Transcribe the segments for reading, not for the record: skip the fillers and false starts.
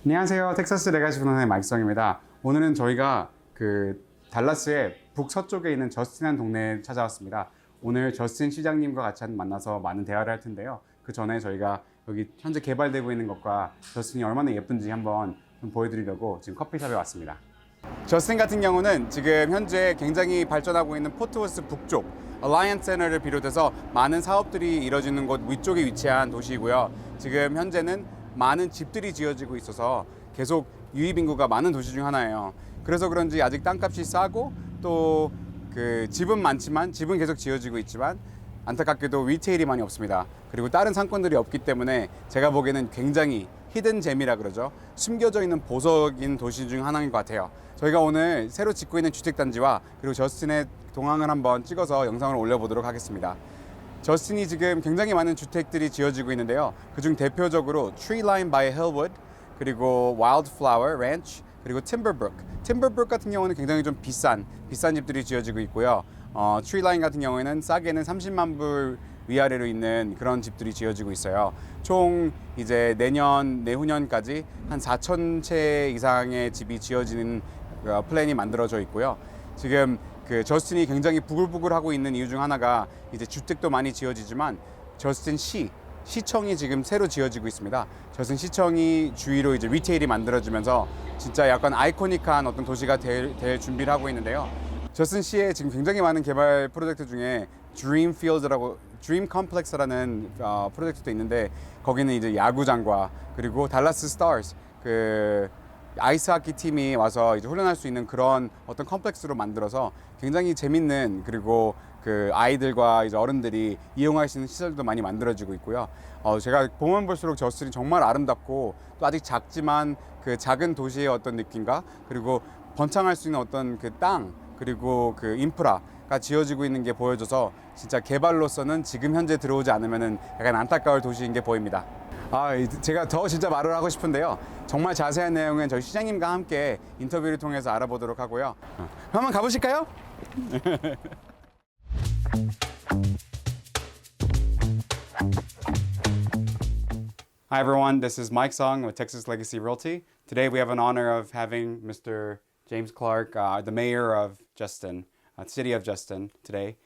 안녕하세요. 텍사스 레가시 부동산의 마이크성입니다. 오늘은 저희가 달라스의 북서쪽에 있는 저스틴한 동네에 찾아왔습니다. 오늘 저스틴 시장님과 같이 만나서 많은 대화를 할 텐데요. 그 전에 저희가 여기 현재 개발되고 있는 것과 저스틴이 얼마나 예쁜지 한번 좀 보여드리려고 지금 커피숍에 왔습니다. 저스틴 같은 경우는 지금 현재 굉장히 발전하고 있는 포트워스 북쪽 얼라이언스 센터를 비롯해서 많은 사업들이 이루어지는 곳 위쪽에 위치한 도시이고요. 지금 현재는 많은 집들이 지어지고 있어서 계속 유입 인구가 많은 도시 중 하나예요. 그래서 그런지 아직 땅값이 싸고 또 집은 많지만 집은 계속 지어지고 있지만 안타깝게도 리테일이 많이 없습니다. 그리고 다른 상권들이 없기 때문에 제가 보기에는 굉장히 히든 잼이라 그러죠. 숨겨져 있는 보석인 도시 중 하나인 것 같아요. 저희가 오늘 새로 짓고 있는 주택단지와 그리고 저스틴의 동항을 한번 찍어서 영상을 올려보도록 하겠습니다. 저스틴이 지금 굉장히 많은 주택들이 지어지고 있는데요. 그중 대표적으로 Tree Line by Hillwood, 그리고 Wildflower Ranch, 그리고 Timberbrook. Timberbrook 같은 경우는 굉장히 좀 비싼 집들이 지어지고 있고요. Tree Line 같은 경우에는 싸게는 30만 불 위아래로 있는 그런 집들이 지어지고 있어요. 총 이제 내후년까지 한 4천 채 이상의 집이 지어지는 플랜이 만들어져 있고요. 지금 저스틴이 굉장히 부글부글하고 있는 이유 중 하나가 이제 주택도 많이 지어지지만 저스틴 시청이 지금 새로 지어지고 있습니다. 저스틴 시청이 주위로 이제 리테일이 만들어지면서 진짜 약간 아이코닉한 어떤 도시가 될 준비를 하고 있는데요. 저스틴 시에 지금 굉장히 많은 개발 프로젝트 중에 드림 컴플렉스라는 프로젝트도 있는데 거기는 이제 야구장과 그리고 달라스 스타즈 아이스하키 팀이 와서 이제 훈련할 수 있는 그런 어떤 컴플렉스로 만들어서 굉장히 재밌는 그리고 아이들과 이제 어른들이 이용할 수 있는 시설도 많이 만들어지고 있고요. 제가 보면 볼수록 저스틴이 정말 아름답고 또 아직 작지만 작은 도시의 어떤 느낌과 그리고 번창할 수 있는 어떤 땅 그리고 인프라가 지어지고 있는 게 보여져서 진짜 개발로서는 지금 현재 들어오지 않으면은 약간 안타까울 도시인 게 보입니다. 제가 더 진짜 말을 하고 싶은데요. 정말 자세한 내용은 저희 시장님과 함께 인터뷰를 통해서 알아보도록 하고요. 한번 가보실까요? Hi everyone, this is Mike Song with Texas Legacy Realty. Today we have an honor of having Mr. James Clark, the mayor of Justin, city of Justin today.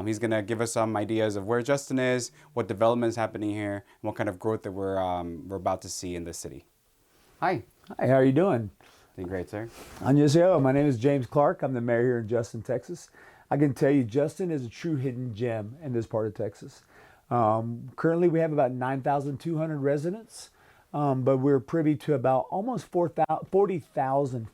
He's going to give us some ideas of where Justin is, what development is happening here, and what kind of growth that we're about to see in the city. Hi. Hi, how are you doing? Doing great, sir. 안녕하세요. My name is James Clark. I'm the mayor here in Justin, Texas. I can tell you Justin is a true hidden gem in this part of Texas. Currently we have about 9,200 residents, but we're privy to about almost 40,000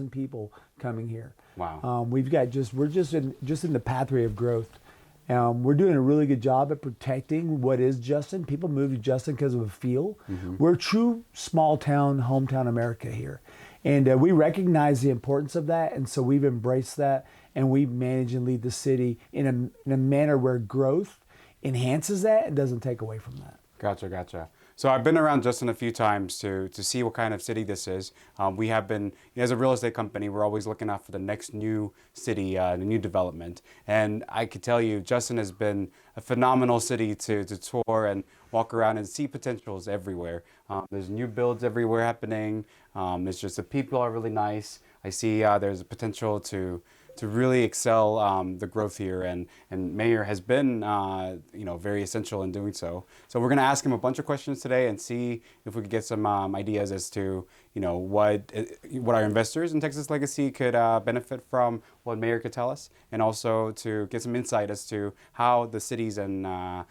people coming here. Wow. We're just in the pathway of growth. We're doing a really good job at protecting what is Justin. People move to Justin because of a feel. Mm-hmm. We're true small town, hometown America here. And we recognize the importance of that. And so we've embraced that. And we manage and lead the city in a manner where growth enhances that and doesn't take away from that. Gotcha. So I've been around Justin a few times to see what kind of city this is. We have been, as a real estate company, we're always looking out for the next new city, the new development. And I could tell you, Justin has been a phenomenal city to tour and walk around and see potentials everywhere. There's new builds everywhere happening. It's just the people are really nice. I see there's a potential to really excel the growth here, and Mayor has been very essential in doing so. So we're going to ask him a bunch of questions today and see if we could get some ideas as to what our investors in Texas Legacy could benefit from, what Mayor could tell us, and also to get some insight as to how the cities and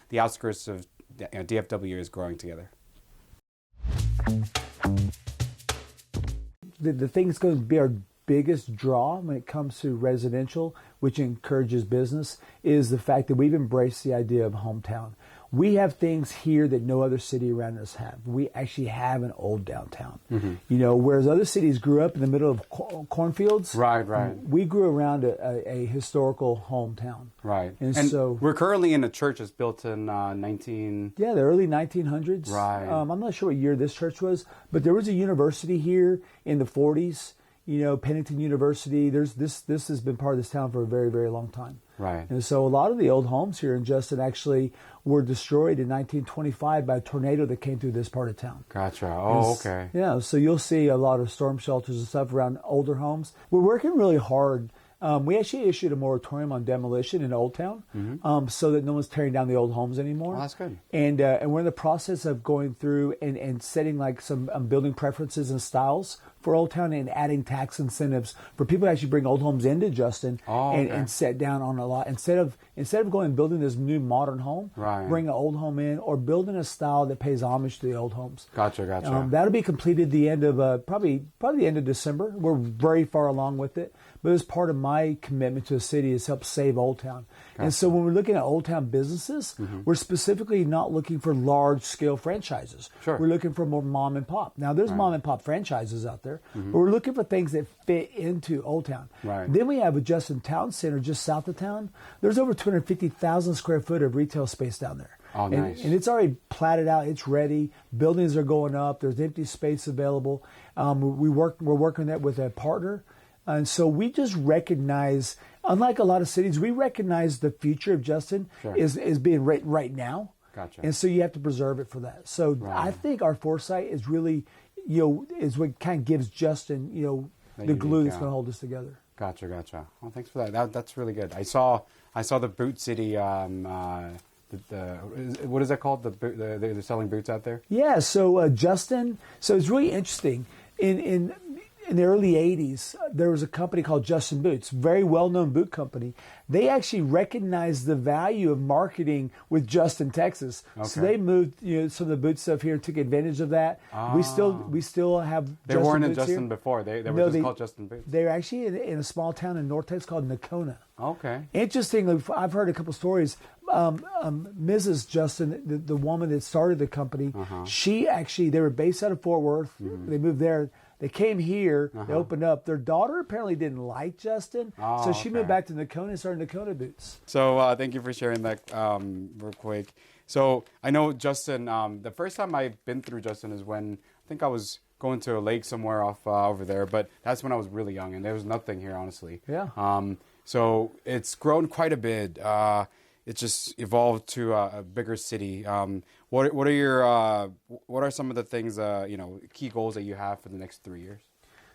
the outskirts of DFW is growing together. The thing that's going to be our biggest draw when it comes to residential, which encourages business, is the fact that we've embraced the idea of hometown. We have things here that no other city around us have. We actually have an old downtown. Mm-hmm. Whereas other cities grew up in the middle of cornfields. Right. We grew around a historical hometown. Right. And so we're currently in a church that's built in the early 1900s. Right. I'm not sure what year this church was, but there was a university here in the 40s. Pennington University. This has been part of this town for a very, very long time. Right. And so a lot of the old homes here in Justin actually were destroyed in 1925 by a tornado that came through this part of town. Gotcha. Oh, okay. Yeah, so you'll see a lot of storm shelters and stuff around older homes. We're working really hard. We actually issued a moratorium on demolition in Old Town, so that no one's tearing down the old homes anymore. Oh, that's good. And we're in the process of going through and setting like some building preferences and styles for Old Town and adding tax incentives for people to actually bring old homes into Justin and set down on a lot instead of going and building this new modern home. Right. Bring an old home in or building a style that pays homage to the old homes. Gotcha. That'll be completed the end of probably the end of December. We're very far along with it, but as part of my commitment to the city is help save Old Town. Gotcha. And so when we're looking at Old Town businesses, we're specifically not looking for large scale franchises. Sure. We're looking for more mom and pop. Now there's mom and pop franchises out there, but we're looking for things that fit into Old Town. Right. Then we have a Justin Town Center just south of town. There's over 250,000 square foot of retail space down there. Oh, nice. And it's already platted out. It's ready. Buildings are going up. There's empty space available. We're working that with a partner. And so we just recognize, unlike a lot of cities, we recognize the future of Justin is being written right now. Gotcha. And so you have to preserve it for that. So I think our foresight is really, is what kind of gives Justin, the glue that's going to hold us together. Gotcha. Well, thanks for that. That's really good. I saw the Boot City. What is that called? They're selling boots out there. Yeah. So Justin. So it's really interesting. In the early 80s, there was a company called Justin Boots, very well-known boot company. They actually recognized the value of marketing with Justin, Texas. Okay. So they moved some of the boot stuff here and took advantage of that. Oh. We still have They Justin weren't in Boots Justin here. before. They were just called Justin Boots. They're actually in a small town in North Texas called Nocona. Okay. Interestingly, I've heard a couple stories. Mrs. Justin, the woman that started the company, they were based out of Fort Worth. They moved there. They came here, they opened up. Their daughter apparently didn't like Justin, so she moved back to Nocona and started Nocona Boots. So thank you for sharing that real quick. So I know Justin, the first time I've been through Justin is when I think I was going to a lake somewhere off over there, but that's when I was really young and there was nothing here, honestly. Yeah. So it's grown quite a bit. It just evolved to a bigger city. What are some of the things key goals that you have for the next 3 years?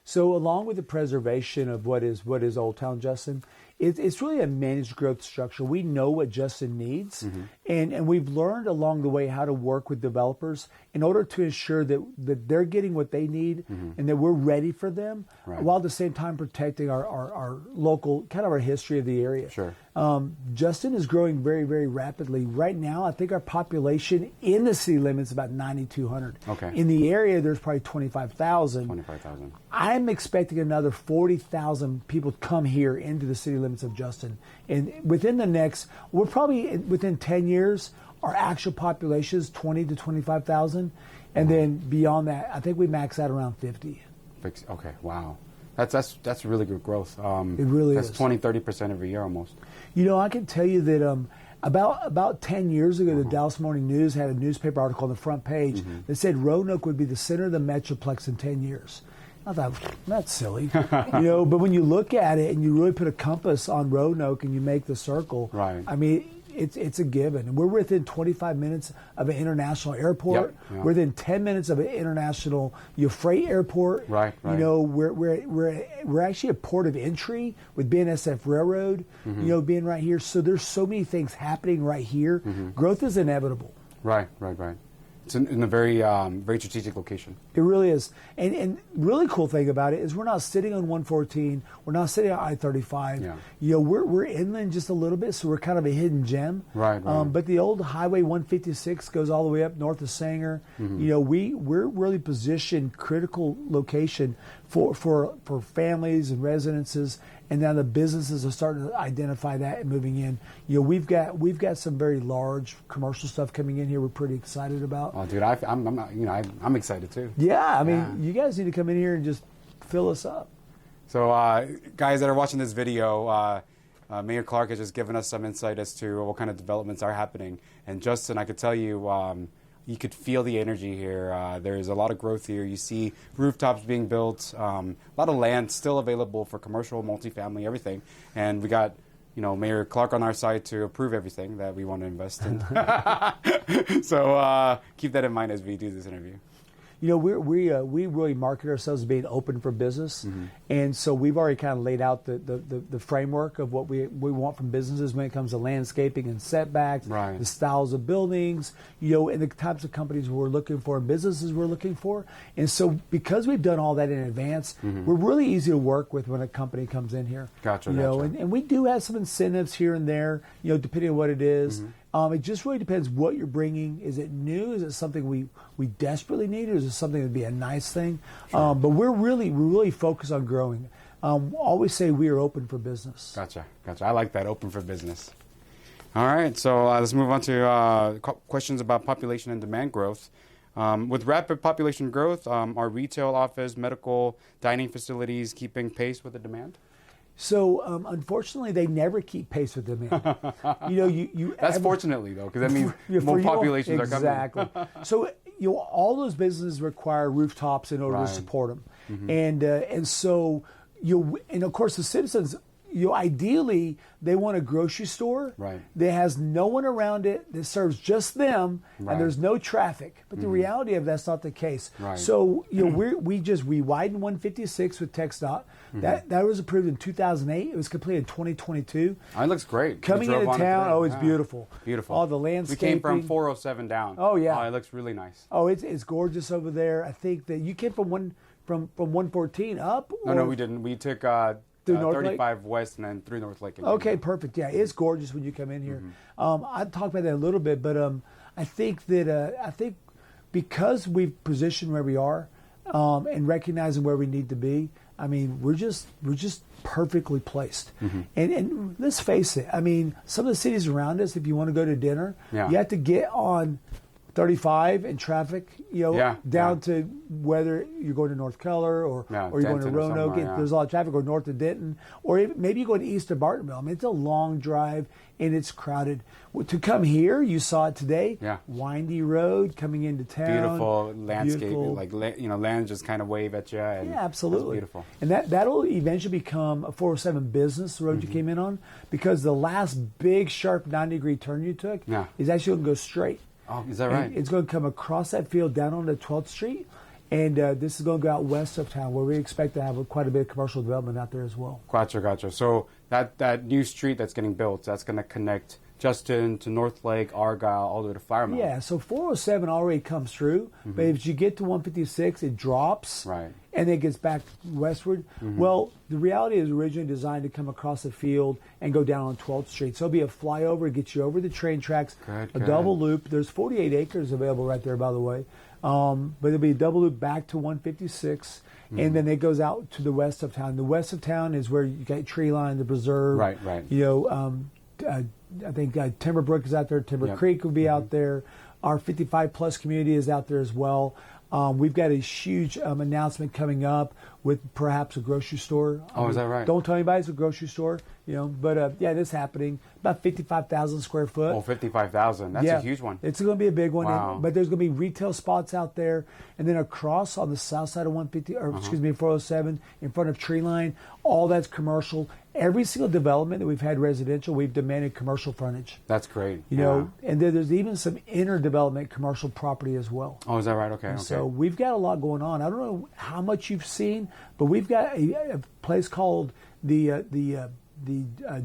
So along with the preservation of what is Old Town Justin, it's really a managed growth structure. We know what Justin needs, and we've learned along the way how to work with developers in order to ensure that they're getting what they need and that we're ready for them, while at the same time protecting our local, kind of our history of the area. Sure. Justin is growing very, very rapidly. Right now, I think our population in the city limits is about 9,200. Okay. In the area, there's probably 25,000. 25,000. I'm expecting another 40,000 people to come here into the city limits of Justin. And within 10 years, our actual population is 20 to 25,000. And then beyond that, I think we max out around 50. Okay, wow. That's really good growth. It really is. That's 20-30% every year almost. I can tell you that about 10 years ago, the Dallas Morning News had a newspaper article on the front page that said Roanoke would be the center of the Metroplex in 10 years. I thought, that's silly. But when you look at it and you really put a compass on Roanoke and you make the circle, right. I mean, it's a given. And we're within 25 minutes of an international airport. Yep. We're within 10 minutes of an international freight airport. Right. We're actually a port of entry with BNSF Railroad, being right here. So there's so many things happening right here. Growth is inevitable. Right. It's in a very very strategic location. It really is. And really cool thing about it is we're not sitting on 114. We're not sitting on I-35. Yeah. We're inland just a little bit, so we're kind of a hidden gem. Right. But the old Highway 156 goes all the way up north of Sanger. We're really positioned critical location for families and residences. And now the businesses are starting to identify that and moving in. We've got some very large commercial stuff coming in here. We're pretty excited about. Oh, dude, I'm excited too. Yeah, I mean, you guys need to come in here and just fill us up. So, guys that are watching this video, Mayor Clark has just given us some insight as to what kind of developments are happening. And Justin, I could tell you, you could feel the energy here. There's a lot of growth here. You see rooftops being built, a lot of land still available for commercial, multifamily, everything. And we got, Mayor Clark on our side to approve everything that we want to invest in. So keep that in mind as we do this interview. We really market ourselves as being open for business, and so we've already kind of laid out the framework of what we want from businesses when it comes to landscaping and setbacks, Right. the styles of buildings, and the types of companies we're looking for and businesses we're looking for. And so because we've done all that in advance, we're really easy to work with when a company comes in here. Gotcha. And we do have some incentives here and there, depending on what it is. It just really depends what you're bringing. Is it new? Is it something we desperately need, or is it something that'd be a nice thing? But we're really focused on growing. Always say we are open for business. Gotcha. I like that, open for business. All right, so let's move on to questions about population and demand growth. With rapid population growth, are retail, office, medical, dining facilities keeping pace with the demand? So unfortunately, they never keep pace with demand. That's fortunately though, because that means more populations are coming. Exactly. So all those businesses require rooftops in order Right. to support them, and so and of course the citizens. Ideally, they want a grocery store Right. that has no one around it, that serves just them, Right. and there's no traffic. But the reality of that's not the case. Right. So we widened 156 with TxDOT. That was approved in 2008. It was completed in 2022. Oh, it looks great. Coming We drove into on it town, today. it's Yeah. beautiful. Beautiful. All the We landscaping. came from 407 down. Oh, yeah. It looks really nice. Oh, it's gorgeous over there. I think that you came from 114 up. No, or- we didn't. We took Through North Lake? 35 west and then through North Lake. Okay, perfect. Yeah, it's gorgeous when you come in here. I'll talk about that a little bit, but I think because we've positioned where we are and recognizing where we need to be, I mean, we're just perfectly placed. And let's face it, I mean, some of the cities around us, if you want to go to dinner, Yeah. you have to get on 35 in traffic, down to whether you're going to North Keller or you're going to Denton or Roanoke. somewhere, yeah. There's a lot of traffic, or north of Denton, or maybe you go to east of Bartonville. I mean, it's a long drive and it's crowded. To come here, you saw it today. Yeah. Windy road coming into town. Beautiful landscape, Beautiful. land just kind of wave at you. And Yeah, absolutely. That's beautiful. And that'll eventually become a 407 business road you came in on, because the last big sharp 90-degree turn you took Yeah. is actually going to go straight. Oh, is that And right? it's going to come across that field down onto 12th Street, and this is going to go out west of town, where we expect to have quite a bit of commercial development out there as well. Gotcha. So that new street that's getting built, that's going to connect Justin to North Lake, Argyle, all the way to Flower Mound. Yeah, so 407 already comes through, but if you get to 156, it drops, Right. and then it gets back westward. Well, the reality is originally designed to come across the field and go down on 12th Street. So it'll be a flyover, it gets you over the train tracks, Good. double loop. There's 48 acres available right there, by the way. But it'll be a double loop back to 156, and then it goes out to the west of town. The west of town is where you got Tree Line, the Preserve. Right. Mm-hmm. I think Timber Brook is out there. Timber Yep. Creek will be out there. Our 55 plus community is out there as well. We've got a huge announcement coming up with perhaps a grocery store. Oh, is that right? Don't tell anybody it's a grocery store, but yeah, it is happening. About 55,000 square foot. Oh, 55,000. That's a huge one. It's going to be a big one. Wow. But there's going to be retail spots out there. And then across on the south side of 150, or excuse me, 407, in front of Tree Line, all that's commercial. Every single development that we've had residential, we've demanded commercial frontage. That's great. You know, and then there's even some inner development commercial property as well. Oh, is that right? Okay. So we've got a lot going on. I don't know how much you've seen, but we've got a place called the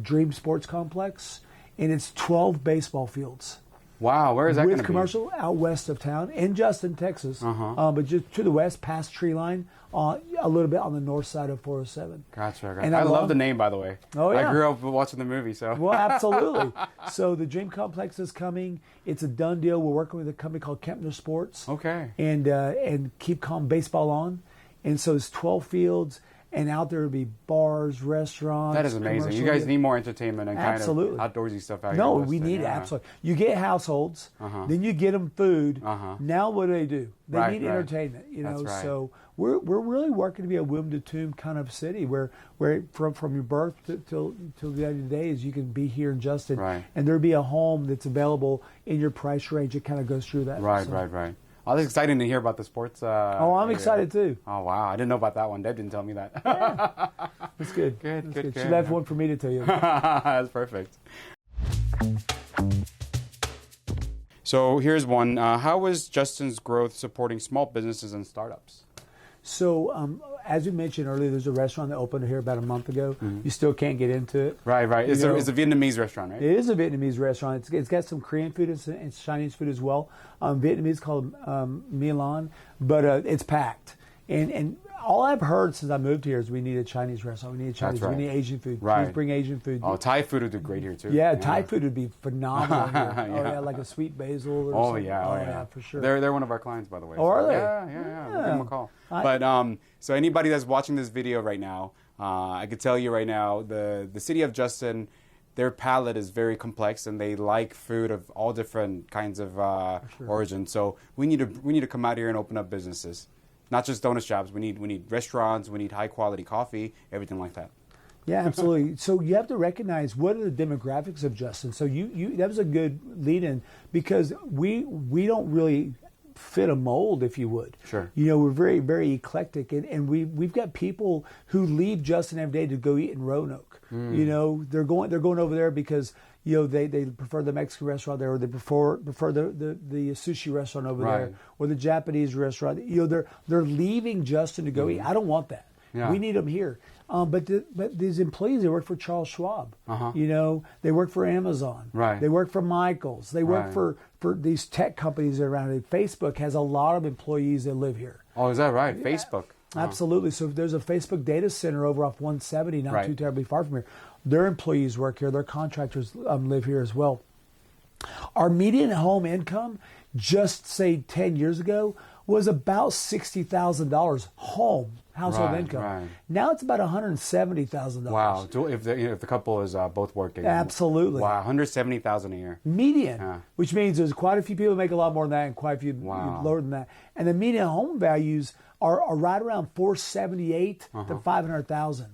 Dream Sports Complex, and it's 12 baseball fields. Wow, where is that going With to be? commercial out west of town in Justin, Texas, but just to the west, past Tree Line, a little bit on the north side of 407. Gotcha. And I love the name, by the way. Oh, yeah. I grew up watching the movie, so. Well, absolutely. So the Dream Complex is coming. It's a done deal. We're working with a company called Kempner Sports. Okay. And keep calm baseball on. And so it's 12 fields, and out there will be bars, restaurants. That is amazing. You commercial- guys need more entertainment and Absolutely. kind of outdoorsy stuff out No, here. in we Weston, need it, yeah. absolutely. You get households, then you get them food. Now what do? They Right, need right. entertainment, That's right. So we're really working to be a womb to tomb kind of city where from your birth till the end of the days you can be here in Justin, Right. and there'll be a home that's available in your price range. It kind of goes through that. Right, So- right. Oh, that's exciting to hear about the sports. Oh, I'm area. excited too. Oh, wow. I didn't know about that one. Deb didn't tell me that. That's good. Good, That's good, good. She left one for me to tell you. That's perfect. So here's one. How is Justin's growth supporting small businesses and startups? So, as we mentioned earlier, there's a restaurant that opened here about a month ago. You still can't get into it. Right, right. It's a Vietnamese restaurant, right? It is a Vietnamese restaurant. It's got some Korean food and Chinese food as well. Vietnamese called Milan, but it's packed. And all I've heard since I moved here is we need a Chinese restaurant. We need a Chinese. That's right. We need Asian food. Right. Please bring Asian food. Oh, Thai food would do great here too. Yeah, Thai food would be phenomenal here. Yeah. Oh yeah, like a sweet basil or Oh something. yeah, oh yeah, for sure. They're one of our clients, by the way. Oh, are they? Yeah. We'll give them a call. But so anybody that's watching this video right now, I could tell you right now, the city of Justin, their palate is very complex, and they like food of all different kinds of origins. So we need to come out here and open up businesses, not just donut shops. We need restaurants. We need high quality coffee, everything like that. Yeah, absolutely. So you have to recognize what are the demographics of Justin. So you that was a good lead in, because we don't really fit a mold, if you would. Sure. You know, we're very, very eclectic, and we've got people who leave Justin every day to go eat in Roanoke. You know, they're going over there because, you know, they prefer the Mexican restaurant there, or they prefer the sushi restaurant over there, or the Japanese restaurant. You know, they're leaving Justin to go eat. I don't want that. Yeah. We need them here. But these employees, they work for Charles Schwab. You know, they work for Amazon. Right. They work for Michaels. They work for these tech companies around it. Facebook has a lot of employees that live here. Oh, is that right? Yeah. Facebook. Absolutely. So there's a Facebook data center over off 170, not too terribly far from here. Their employees work here. Their contractors live here as well. Our median home income, just say 10 years ago, was about $60,000 household income. Right. Now it's about $170,000. Wow! If the couple is both working. Absolutely. Wow, $170,000 a year. Median, which means there's quite a few people who make a lot more than that, and quite a few lower than that. And the median home values are right around $478,000 to $500,000.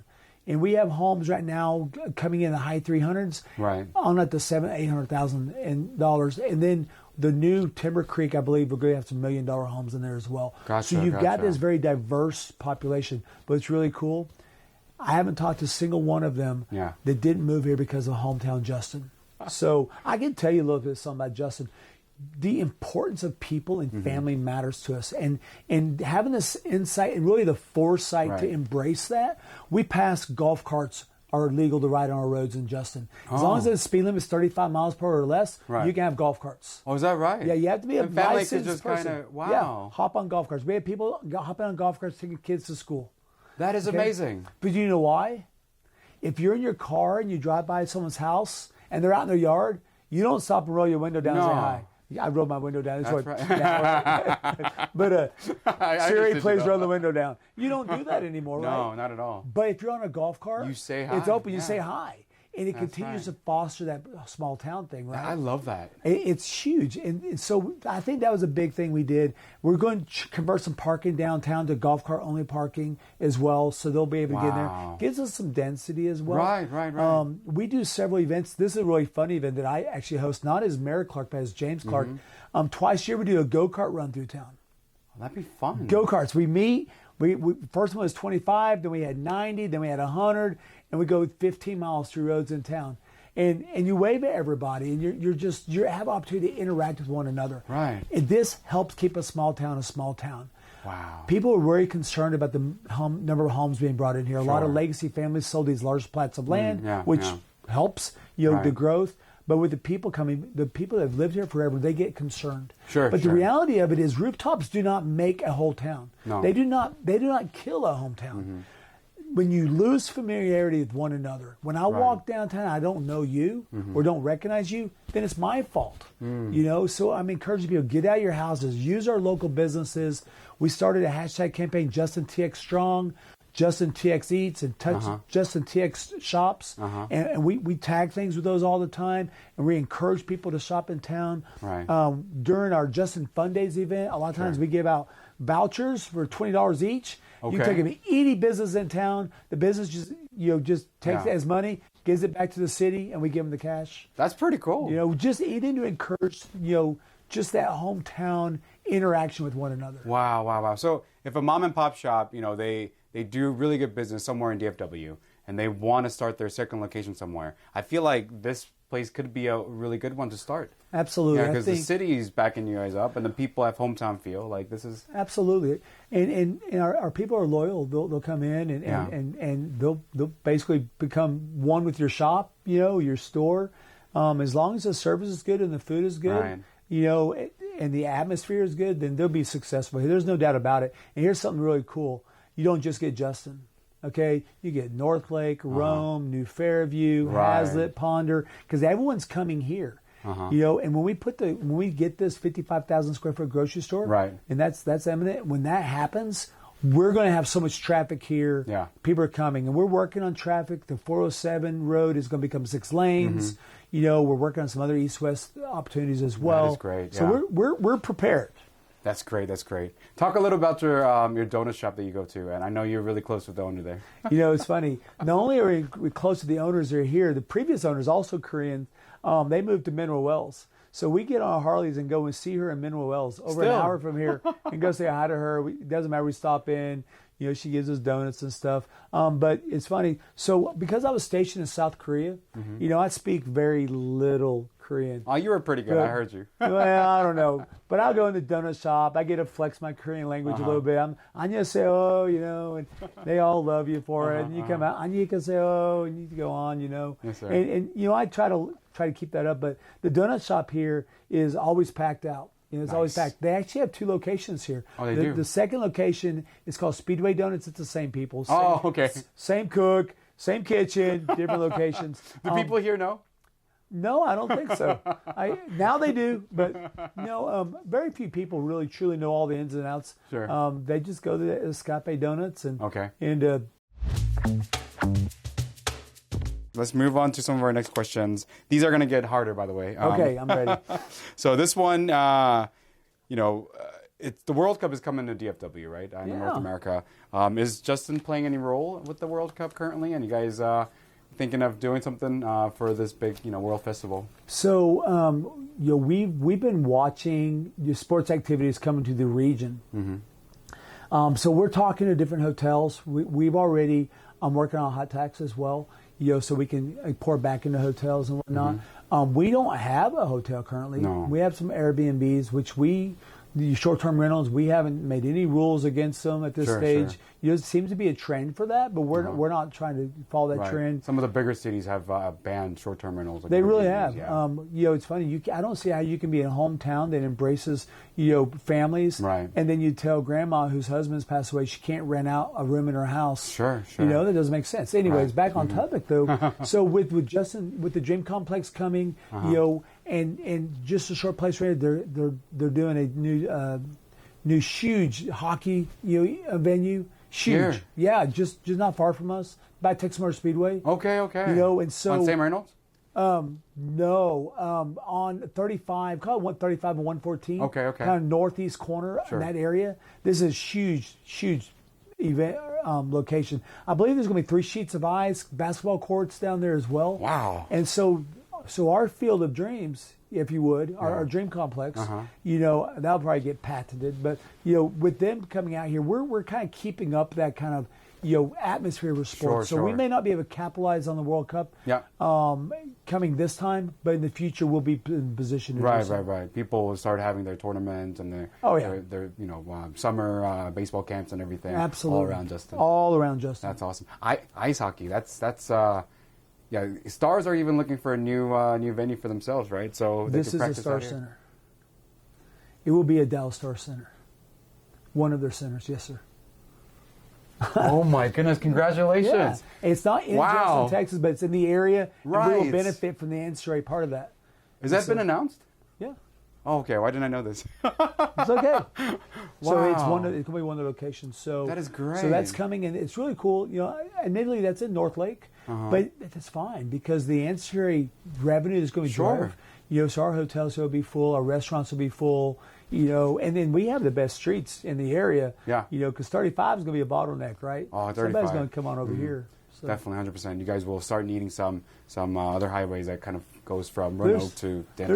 And we have homes right now coming in the high 300s, on at the $800,000. And then the new Timber Creek, I believe, we're going to have some $1 million homes in there as well. Gotcha, so you've got this very diverse population, but it's really cool. I haven't talked to a single one of them that didn't move here because of hometown Justin. So I can tell you a little bit something about Justin. The importance of people and family matters to us, and having this insight and really the foresight to embrace that. We pass golf carts are legal to ride on our roads in Justin. As long as the speed limit is 35 miles per hour or less, you can have golf carts. Oh, is that right? Yeah, you have to be a licensed person. Wow. Yeah, hop on golf carts. We have people hopping on golf carts taking kids to school. That is amazing. But you know why? If you're in your car and you drive by someone's house and they're out in their yard, you don't stop and roll your window down and say hi. I rolled my window down. That's right. But Siri, please roll the window down. You don't do that anymore, right? No, not at all. But if you're on a golf cart, you say hi. It's open. You say hi. And it continues to foster that small town thing, right? I love that. It's huge. And so I think that was a big thing we did. We're going to convert some parking downtown to golf cart only parking as well, so they'll be able to get in there. Gives us some density as well. Right. We do several events. This is a really fun event that I actually host, not as Mayor Clark, but as James Clark. Twice a year we do a go-kart run through town. Well, that'd be fun. Go-karts. We meet. We first one was 25, then we had 90, then we had 100, and we go 15 miles through roads in town. And you wave at everybody, and you have opportunity to interact with one another. Right. And this helps keep a small town a small town. Wow. People are very concerned about the number of homes being brought in here. A lot of legacy families sold these large plots of land, which helps the growth. But with the people coming, the people that have lived here forever, they get concerned. But the reality of it is, rooftops do not make a whole town. No. They do not kill a hometown. When you lose familiarity with one another, when I walk downtown, I don't know you or don't recognize you, then it's my fault. You know, so I'm encouraging people, get out of your houses, use our local businesses. We started a hashtag campaign, Justin TX Strong, Justin TX Eats, and Justin TX Shops. And we tag things with those all the time, and we encourage people to shop in town. During our Justin Fun Days event, a lot of times we give out vouchers for $20 each. You can take them to any business in town. The business just takes it as money, gives it back to the city, and we give them the cash. That's pretty cool. You know, just eating to encourage, just that hometown interaction with one another. Wow, wow, wow. So if a mom and pop shop, they do really good business somewhere in DFW and they want to start their second location somewhere, I feel like this place could be a really good one to start. Absolutely. Yeah, because the city's backing you guys up and the people have hometown feel. Like this is... Absolutely. And our people are loyal. They'll come in and they'll basically become one with your shop, your store. As long as the service is good and the food is good, right. And the atmosphere is good, then they'll be successful. There's no doubt about it. And here's something really cool. You don't just get Justin. Okay, you get Northlake, Rome, New Fairview, Hazlitt, Ponder, because everyone's coming here. And when we get this 55,000 square foot grocery store, right, and that's imminent. When that happens, we're going to have so much traffic here. Yeah, people are coming, and we're working on traffic. The 407 road is going to become 6 lanes. We're working on some other east-west opportunities as well. That is great. So we're prepared. That's great. That's great. Talk a little about your donut shop that you go to, and I know you're really close with the owner there. It's funny. Not only are we close to the owners that are here, the previous owners, also Korean, they moved to Mineral Wells. So we get on our Harleys and go and see her in Mineral Wells over an hour from here and go say hi to her. It doesn't matter. We stop in. She gives us donuts and stuff. But it's funny. So because I was stationed in South Korea, I speak very little Korean. Oh, you were pretty good. I heard you. Well, I don't know. But I'll go in the donut shop. I get to flex my Korean language a little bit. I'm 안녕하세요, and they all love you for it. And you come out, 안녕하세요, and you go on, Yes, sir. And I try to keep that up. But the donut shop here is always packed out. It's always packed. They actually have 2 locations here. Oh, they do? The second location is called Speedway Donuts. It's the same people. Okay. Same cook, same kitchen, different locations. Do people here know? No, I don't think so. Now they do, but very few people really truly know all the ins and outs. Sure. They just go to Escape Donuts and okay. And let's move on to some of our next questions. These are going to get harder, by the way. Okay, I'm ready. So this one, it's the World Cup is coming to DFW, right? In North America. Is Justin playing any role with the World Cup currently? And you guys thinking of doing something for this big, World Festival? So, we've been watching the sports activities coming to the region. So we're talking to different hotels. We've already working on hot tax as well. So we can pour back into hotels and whatnot. We don't have a hotel currently. No. We have some Airbnbs, which the short-term rentals, we haven't made any rules against them at this stage. Sure. It seems to be a trend for that, but we're not trying to follow that trend. Some of the bigger cities have banned short-term rentals. Like they really have. Yeah. It's funny. I don't see how you can be in a hometown that embraces families, right? And then you tell grandma whose husband's passed away she can't rent out a room in her house. Sure. That doesn't make sense. Anyways, back on topic though. So with Justin, with the Dream Complex coming, and just a short place right, they're doing a new huge hockey venue. Huge. Sure. Yeah, just not far from us, by Texas Motor Speedway. Okay. And so on Sam Reynolds? No, on 35, call it 135 and 114. Okay. Kind of northeast corner in that area. This is huge event location. I believe there's going to be 3 sheets of ice, basketball courts down there as well. Wow. And so our Field of Dreams, if you would, our Dream Complex, that'll probably get patented. But with them coming out here, we're kind of keeping up that kind of atmosphere with sports. So we may not be able to capitalize on the World Cup coming this time, but in the future we'll be in position to do so. Right. People will start having their tournaments and their summer baseball camps and everything. Absolutely. All around Justin. That's awesome. Ice hockey. That's Stars are even looking for a new venue for themselves, right? So this is a Star Center. It will be a Dallas Star Center. One of their centers, yes, sir. Oh my goodness! Congratulations. Yeah. It's not in Justin, Texas, but it's in the area. Right. And we will benefit from the ancillary part of that. Has that been announced? Yeah. Oh, okay. Why didn't I know this? It's okay. So Wow. it's going to be one of the locations. So that is great. So that's coming, and it's really cool. Admittedly, that's in Northlake, but that's fine because the ancillary revenue is going to drive. So our hotels will be full, our restaurants will be full. And then we have the best streets in the area. Yeah. Because 35 is going to be a bottleneck, right? Oh, 35. Somebody's going to come on over here. So Definitely, 100%. You guys will start needing some other highways that kind of goes from Roanoke to Denver.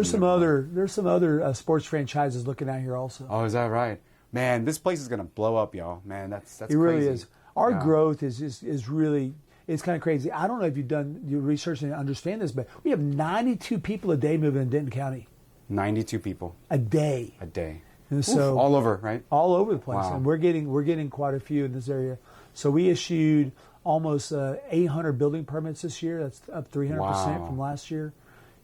There's some other sports franchises looking out here also. Oh, is that right? Man, this place is gonna blow up, y'all. Man, that's It crazy. really is. Our Yeah. growth is really, it's kind of crazy. I don't know if you've done your research and understand this, but we have 92 people a day moving in Denton County. 92 people A day. a day. And Oof, so all over, right? all over the place, Wow. and we're getting quite a few in this area. So we issued almost 800 building permits this year. That's up 300% Wow. from last year.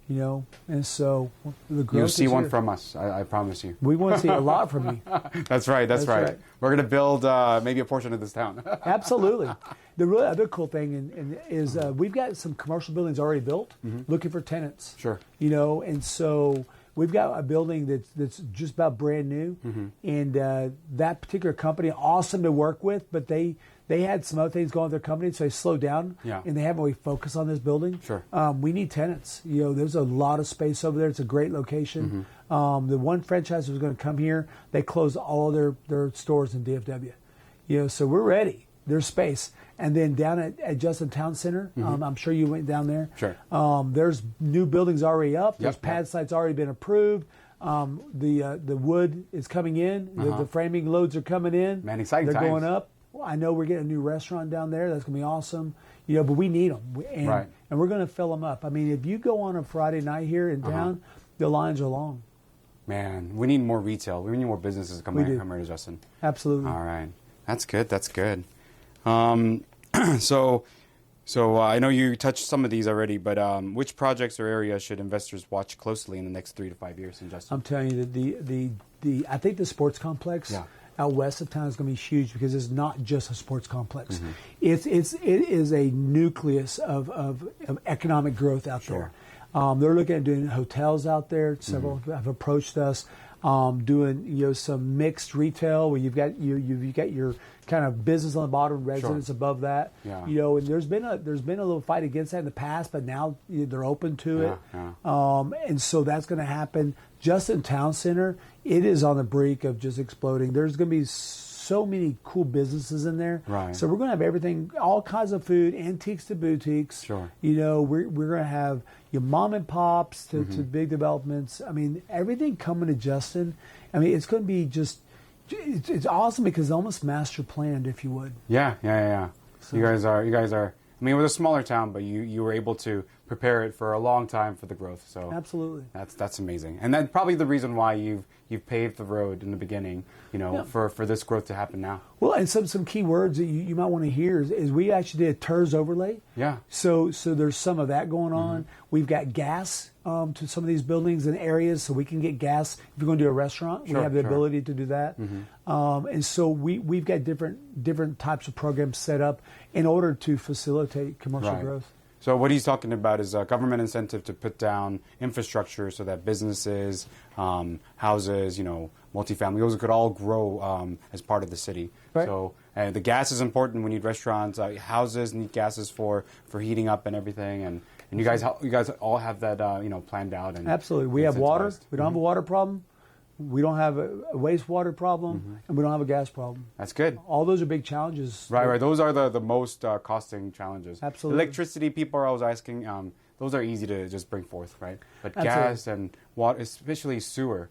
You know, and so the growth. You'll see is one here. from us. I promise you. We want to see a lot from you. That's right. That's That's right. right. We're gonna build maybe a portion of this town. Absolutely. The really other cool thing is we've got some commercial buildings already built, looking for tenants. Sure. You know, and so we've got a building that's just about brand new, and that particular company, awesome to work with, but they had some other things going with their company, so they slowed down, Yeah. and they haven't really focused on this building. Sure. We need tenants. You know, there's a lot of space over there. It's a great location. The one franchise that was going to come here, they closed all their stores in DFW. You know, so we're ready. There's space. And then down at Justin Town Center, I'm sure you went down there. Sure. There's new buildings already up. There's Yep, pad sites already been approved. The wood is coming in. The framing loads are coming in. Man, exciting They're times. going up. Well, I know we're getting a new restaurant down there. That's going to be awesome. You know, but we need them. And, Right. and we're going to fill them up. I mean, if you go on a Friday night here in town, the lines are long. Man, we need more retail. We need more businesses to come We here, do. come here to Justin. Absolutely. All right, that's good. That's good. So I know you touched some of these already, but which projects or areas should investors watch closely in the next 3 to 5 years in Justin? I'm telling you that the I think the sports complex Yeah. out west of town is going to be huge because it's not just a sports complex. It is a nucleus of economic growth out Sure. there. They're looking at doing hotels out there. Several have approached us. Doing some mixed retail where you've got your kind of business on the bottom, residents above that. Yeah. And there's been a little fight against that in the past, but now they're open to it. Yeah. And so that's going to happen. Justin Town Center, it is on the brink of just exploding. There's going to be so many cool businesses in there. Right. So we're going to have everything, all kinds of food, antiques to boutiques. Sure. We're going to have your mom and pops to big developments. I mean, everything coming to Justin. I mean, it's going to be it's awesome because it's almost master planned, if you would. Yeah. So- You guys are. I mean, it was a smaller town, but you were able to prepare it for a long time for the growth. So Absolutely. that's amazing, and that's probably the reason why you've paved the road in the beginning. Yeah. For this growth to happen now. Well, and some key words that you might want to hear is we actually did a TERS overlay. Yeah. So there's some of that going on. We've got gas to some of these buildings and areas, so we can get gas. If you're going to do a restaurant, we Sure, have the sure. ability to do that. And so we've got different types of programs set up in order to facilitate commercial Right. growth. So what he's talking about is a government incentive to put down infrastructure so that businesses, houses, multifamily, those could all grow as part of the city. Right. So the gas is important. We need restaurants. Houses need gases for heating up and everything. And you guys all have that planned out. And Absolutely. We have water. incentivized. We don't have a water problem. We don't have a wastewater problem, and we don't have a gas problem. That's good. All those are big challenges. Right. Those are the most costing challenges. Absolutely. Electricity, people are always asking. Those are easy to just bring forth, right? But Absolutely. gas and water, especially sewer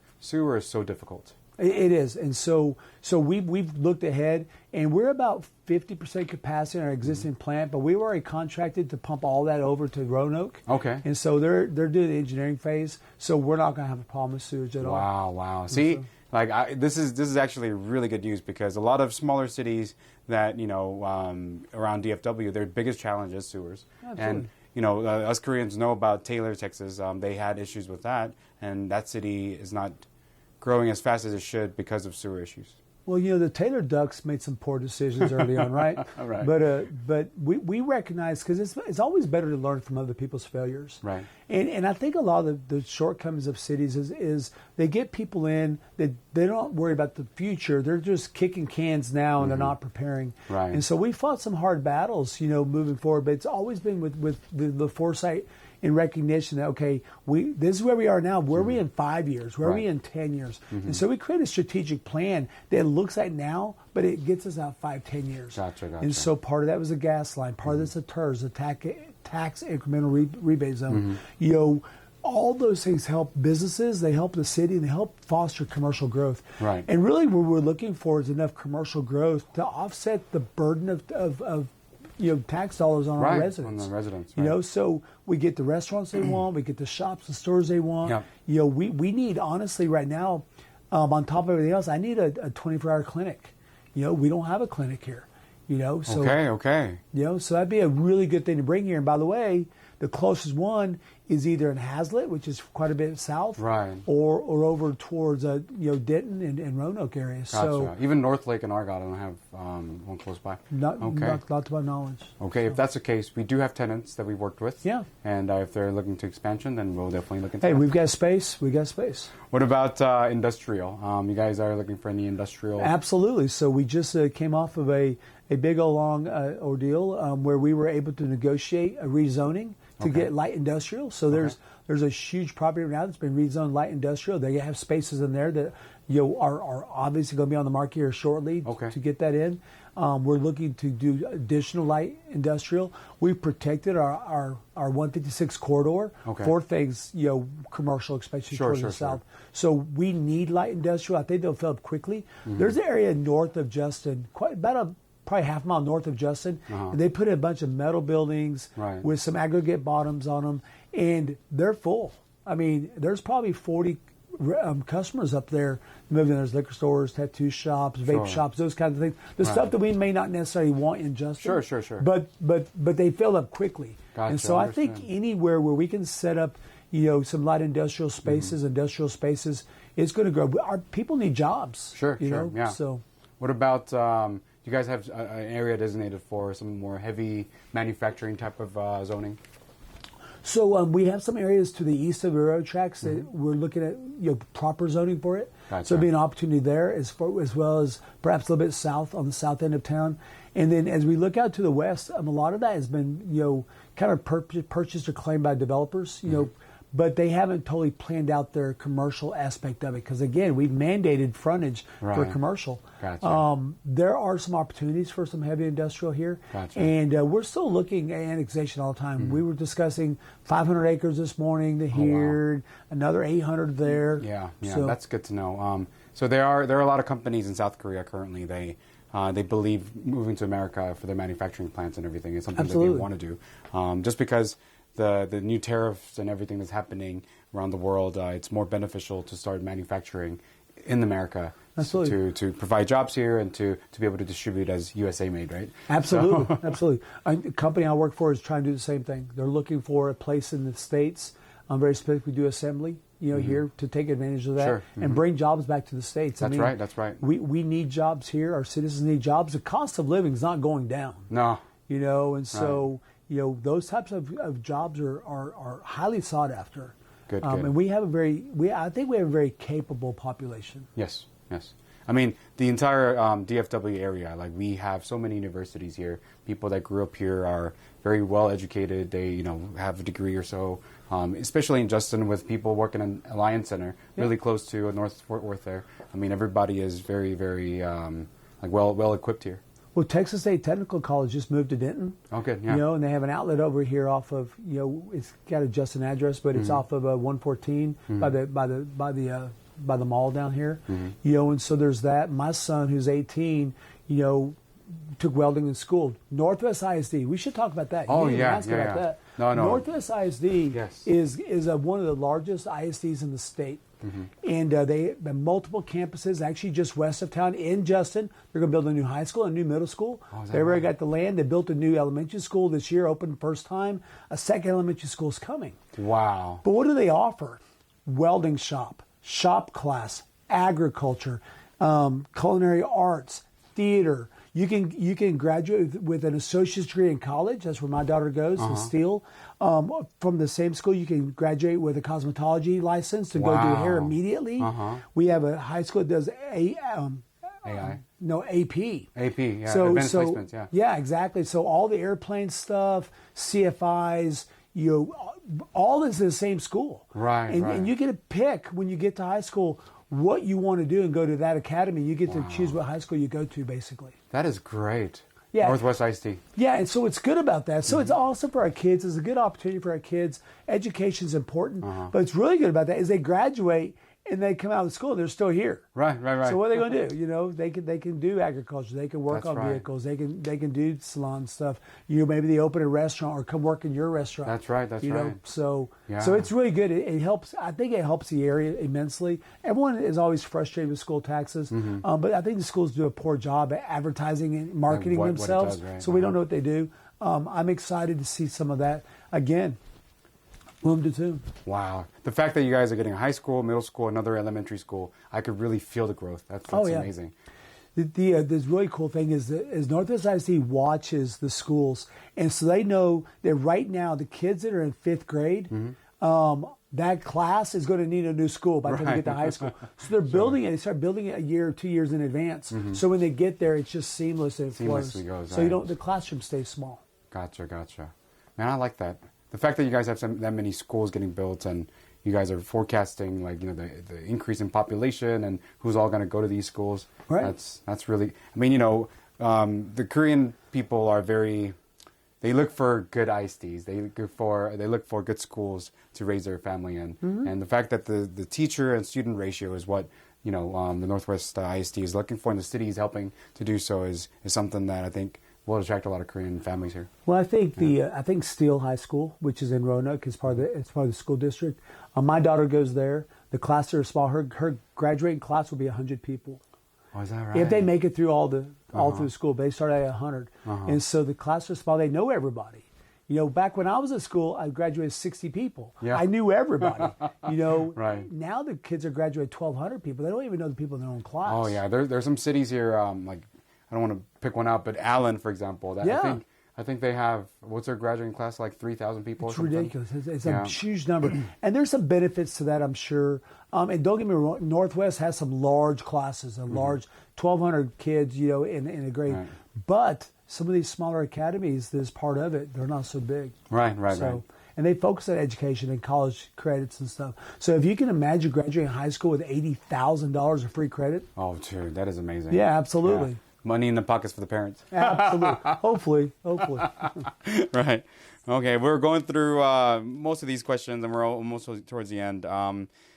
is so difficult. It is, and so we've looked ahead, and we're about 50% capacity in our existing plant, but we were already contracted to pump all that over to Roanoke. Okay. And so they're doing the engineering phase, so we're not going to have a problem with sewage at all. Wow. See, this is actually really good news because a lot of smaller cities that around DFW, their biggest challenge is sewers. Absolutely. And us Koreans know about Taylor, Texas. They had issues with that, and that city is not growing as fast as it should because of sewer issues. Well, the Taylor Ducks made some poor decisions early on, right? Right. But we recognize, because it's always better to learn from other people's failures. Right. And I think a lot of the shortcomings of cities is they get people in that they don't worry about the future. They're just kicking cans now and they're not preparing. Right. And so we fought some hard battles, moving forward. But it's always been with the foresight. in recognition that, okay, this is where we are now. Where are we in 5 years? Where are we in 10 years? And so we create a strategic plan that looks like now, but it gets us out 5-10 years. Gotcha. And so part of that was a gas line. Part of that's a TERS, a tax incremental rebate zone. You know, all those things help businesses, they help the city, and they help foster commercial growth. Right. And really what we're looking for is enough commercial growth to offset the burden of you know, tax dollars on our residents. On the residents, You know, so we get the restaurants they want, we get the shops and stores they want. Yep. You know, we need, honestly, right now, on top of everything else, I need a 24-hour clinic. You know, we don't have a clinic here. You know, so Okay. you know, so that'd be a really good thing to bring here. And by the way, the closest one is either in Hazlitt, which is quite a bit south, Right. or over towards you know, Denton and Roanoke area. Gotcha. So Even North Lake and Argyle don't have one close by. not to my knowledge. Okay, if that's the case, we do have tenants that we've worked with. Yeah. And if they're looking to expansion, then we'll definitely look into Hey, that. we've got space. We got space. What about industrial? You guys are looking for any industrial? Absolutely. So we just came off of a big old long ordeal where we were able to negotiate a rezoning to get light industrial. So there's a huge property right now that's been rezoned light industrial. They have spaces in there that you know are obviously going to be on the market here shortly to get that in. We're looking to do additional light industrial. We've protected our 156 corridor for things, you know, commercial, especially towards the south. So we need light industrial. I think they'll fill up quickly. There's an area north of Justin, probably half a mile north of Justin. And they put in a bunch of metal buildings with some aggregate bottoms on them, and they're full. I mean, there's probably 40 customers up there moving. There's liquor stores, tattoo shops, vape shops, those kinds of things. The stuff that we may not necessarily want in Justin. Sure. But they fill up quickly. Gotcha, and so I think anywhere where we can set up, you know, some light industrial spaces, it's going to grow. Our people need jobs. Sure. Yeah. So what about? You guys have an area designated for some more heavy manufacturing type of zoning? So we have some areas to the east of the railroad tracks that we're looking at, you know, proper zoning for it. Gotcha. So there'll be an opportunity there as well as perhaps a little bit south on the south end of town. And then as we look out to the west, a lot of that has been, you know, kind of purchased or claimed by developers, you know, but they haven't totally planned out their commercial aspect of it. Because again, we've mandated frontage for commercial. Gotcha. There are some opportunities for some heavy industrial here. Gotcha. And we're still looking at annexation all the time. We were discussing 500 acres this morning to here, another 800 there. Yeah, So, that's good to know. So there are a lot of companies in South Korea currently. They believe moving to America for their manufacturing plants and everything is something that they want to do. Just because the new tariffs and everything that's happening around the world, it's more beneficial to start manufacturing in America. Absolutely. To provide jobs here and to be able to distribute as USA made, right? Absolutely, So. absolutely. The company I work for is trying to do the same thing. They're looking for a place in the States, very specifically do assembly, you know, here to take advantage of that and bring jobs back to the States. That's right, that's right. We need jobs here. Our citizens need jobs. The cost of living is not going down. No. You know, and so, you know, those types of jobs are highly sought after. Good. And we have I think we have a very capable population. Yes. I mean, the entire DFW area, like we have so many universities here. People that grew up here are very well educated. They, you know, have a degree or so. Especially in Justin, with people working in Alliance Center, really close to North Fort Worth. There, I mean, everybody is very, very like well equipped here. Well, Texas State Technical College just moved to Denton. Okay, yeah. You know, and they have an outlet over here off of, you know, it's got a Justin address, but it's off of 114 by the mall down here. You know, and so there's that. My son, who's 18, you know, took welding in school. Northwest ISD. We should talk about that. Oh, you didn't yeah, ask yeah, about yeah. that. No. Northwest ISD is one of the largest ISDs in the state. And they have multiple campuses, actually just west of town in Justin. They're going to build a new high school, a new middle school. They already got the land. They built a new elementary school this year, opened first time. A second elementary school is coming. Wow. But what do they offer? Welding shop class, agriculture, culinary arts, theater. You can graduate with an associate's degree in college. That's where my daughter goes, in Steele. From the same school, you can graduate with a cosmetology license to go do hair immediately. We have a high school that does AI? No, AP. AP, yeah. Advanced placements, yeah. Yeah, exactly. So all the airplane stuff, CFIs, all this is the same school. Right, and, right. and you get to pick when you get to high school what you want to do and go to that academy. You get to choose what high school you go to, basically. That is great. Yeah. Northwest ISD. Yeah, and so it's good about that. So it's awesome for our kids. It's a good opportunity for our kids. Education is important, but it's really good about that is they graduate and they come out of school. They're still here. Right. So what are they going to do? They can do agriculture. They can work That's on right. vehicles. They can do salon stuff. Maybe they open a restaurant or come work in your restaurant. That's right. That's right. So Yeah. it's really good. It helps. I think it helps the area immensely. Everyone is always frustrated with school taxes, but I think the schools do a poor job at advertising and marketing what it themselves. does, right? So we don't know what they do. I'm excited to see some of that again. Womb to tomb. Wow. The fact that you guys are getting a high school, middle school, another elementary school, I could really feel the growth. That's amazing. The really cool thing is that Northwest ISD watches the schools, and so they know that right now the kids that are in 5th grade, that class is going to need a new school by the time they get to high school. So they're building it. They start building it a year or 2 years in advance. So when they get there, it's just seamless and it flows. Seamlessly goes, So you right. don't. The classroom stays small. Gotcha. Man, I like that. The fact that you guys have that many schools getting built and you guys are forecasting the increase in population and who's all going to go to these schools. Right. That's really, the Korean people are they look for good ISDs. They look for good schools to raise their family in. And the fact that the teacher and student ratio is what, the Northwest ISD is looking for and the city is helping to do so is something that I think will attract a lot of Korean families here. Well, I think I think Steele High School, which is in Roanoke, is part of the school district. My daughter goes there. The classes are small. Her graduating class will be 100 people. Oh, is that right? If they make it through all through school, they start at 100, and so the classes are small. They know everybody. Back when I was at school, I graduated 60 people. Yeah. I knew everybody. Right. Now the kids are graduating 1,200 people. They don't even know the people in their own class. Oh yeah, there's some cities here. I don't want to pick one out, but Allen, for example, I think they have what's their graduating class like 3,000 people. It's or something? ridiculous. It's a huge number, and there's some benefits to that, I'm sure. And don't get me wrong, Northwest has some large classes, a large 1,200 kids, in a grade. Right. But some of these smaller academies, that's part of it. They're not so big. Right. And they focus on education and college credits and stuff. So if you can imagine graduating high school with $80,000 of free credit. Oh, dude, that is amazing. Yeah, absolutely. Yeah. Money in the pockets for the parents. Absolutely. Hopefully. Right. Okay, we're going through most of these questions, and we're almost towards the end.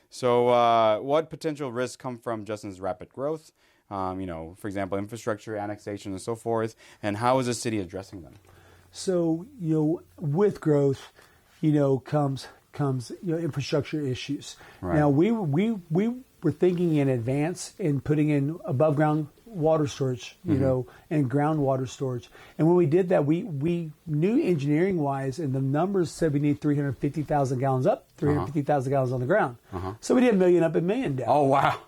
So what potential risks come from Justin's rapid growth? For example, infrastructure, annexation, and so forth. And how is the city addressing them? So, with growth, comes infrastructure issues. Right. Now, we were thinking in advance in putting in above ground water storage, and groundwater storage. And when we did that, we knew engineering wise, and the numbers said we need 350,000 gallons up, 350,000 gallons on the ground. So we did $1 million up, $1 million down. Oh, wow.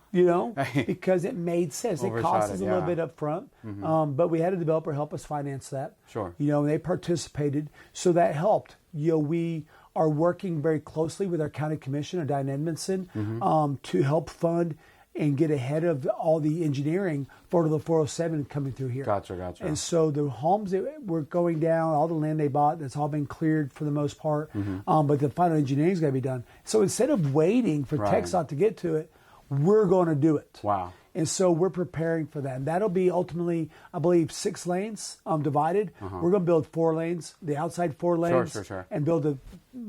Because it made sense. It cost us a little bit up front, but we had a developer help us finance that. Sure. And they participated, so that helped. We are working very closely with our county commissioner, Diane Edmondson, to help fund and get ahead of all the engineering for the 407 coming through here. Gotcha. And so the homes that were going down, all the land they bought, that's all been cleared for the most part, but the final engineering's got to be done. So instead of waiting for TxDOT to get to it, we're going to do it. Wow. And so we're preparing for that. And that'll be ultimately, I believe, 6 lanes divided. We're going to build 4 lanes, the outside 4 lanes, Sure. and build the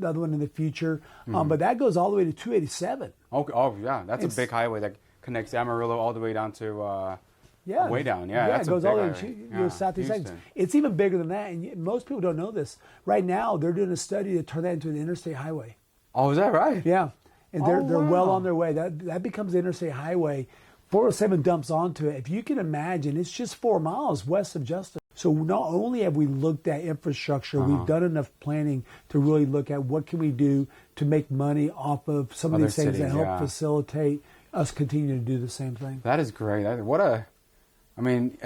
other one in the future. But that goes all the way to 287. Okay. Oh, yeah. That's a big highway that connects Amarillo all the way down to way down. Yeah, it that's goes a all the big way highway. to southeast. Houston. It's even bigger than that, and most people don't know this. Right now, they're doing a study to turn that into an interstate highway. Oh, is that right? Yeah, and they're wow. well on their way. That becomes the interstate highway. 407 dumps onto it. If you can imagine, it's just 4 miles west of Justin. So not only have we looked at infrastructure, we've done enough planning to really look at what can we do to make money off of some of Other these things cities, that help facilitate us continuing to do the same thing. That is great. As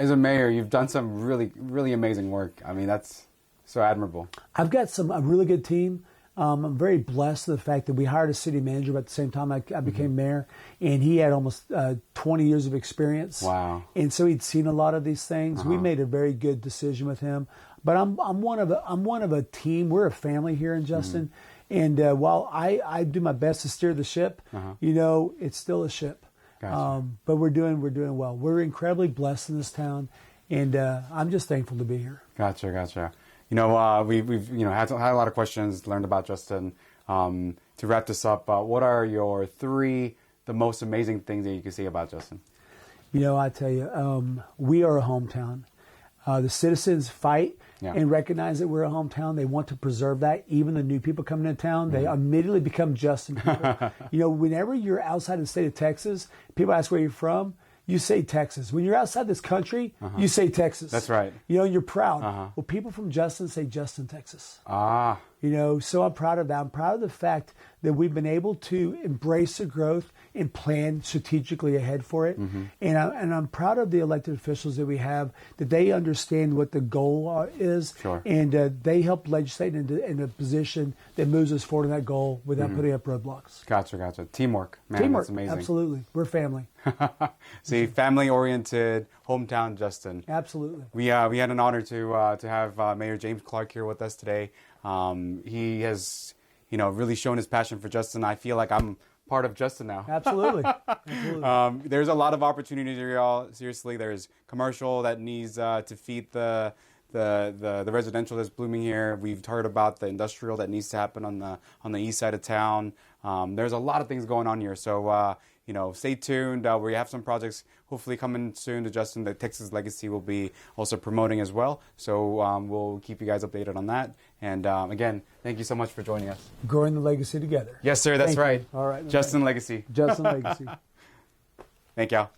a mayor, you've done some really, really amazing work. That's so admirable. I've got a really good team. I'm very blessed to the fact that we hired a city manager at the same time I became mayor, and he had almost 20 years of experience. Wow. And so he'd seen a lot of these things. We made a very good decision with him. But I'm one of a team. We're a family here in Justin. And while I do my best to steer the ship, you know, it's still a ship. Gotcha. But we're doing well. We're incredibly blessed in this town, and I'm just thankful to be here. Gotcha. You know, we've you know had a lot of questions, learned about Justin. To wrap this up, what are your the most amazing things that you can say about Justin? You know, I tell you, we are a hometown. The citizens fight and recognize that we're a hometown. They want to preserve that. Even the new people coming into town, they immediately become Justin people. You know, whenever you're outside the state of Texas, people ask where you're from. You say Texas. When you're outside this country, you say Texas. That's right. You know, you're proud. Well, people from Justin say Justin, Texas. Ah. You know, so I'm proud of that. I'm proud of the fact that we've been able to embrace the growth and plan strategically ahead for it. And I'm proud of the elected officials that we have, that they understand what the goal is. Sure. And they help legislate in a position that moves us forward in that goal without putting up roadblocks. Gotcha. Teamwork. Man, Teamwork, that's amazing. absolutely. We're family. See, family-oriented, hometown Justin. Absolutely. We had an honor to have Mayor James Clark here with us today. He has, you know, really shown his passion for Justin. I feel like I'm part of Justin now. Absolutely. There's a lot of opportunities here, y'all. Seriously, there's commercial that needs to feed the residential that's blooming here. We've heard about the industrial that needs to happen on the east side of town. There's a lot of things going on here. So, you know, stay tuned. We have some projects hopefully coming soon to Justin that Texas Legacy will be also promoting as well. So we'll keep you guys updated on that. And again, thank you so much for joining us. Growing the legacy together. Yes, sir. That's Thank you. right. All right. Justin Legacy. Justin Legacy. Thank y'all.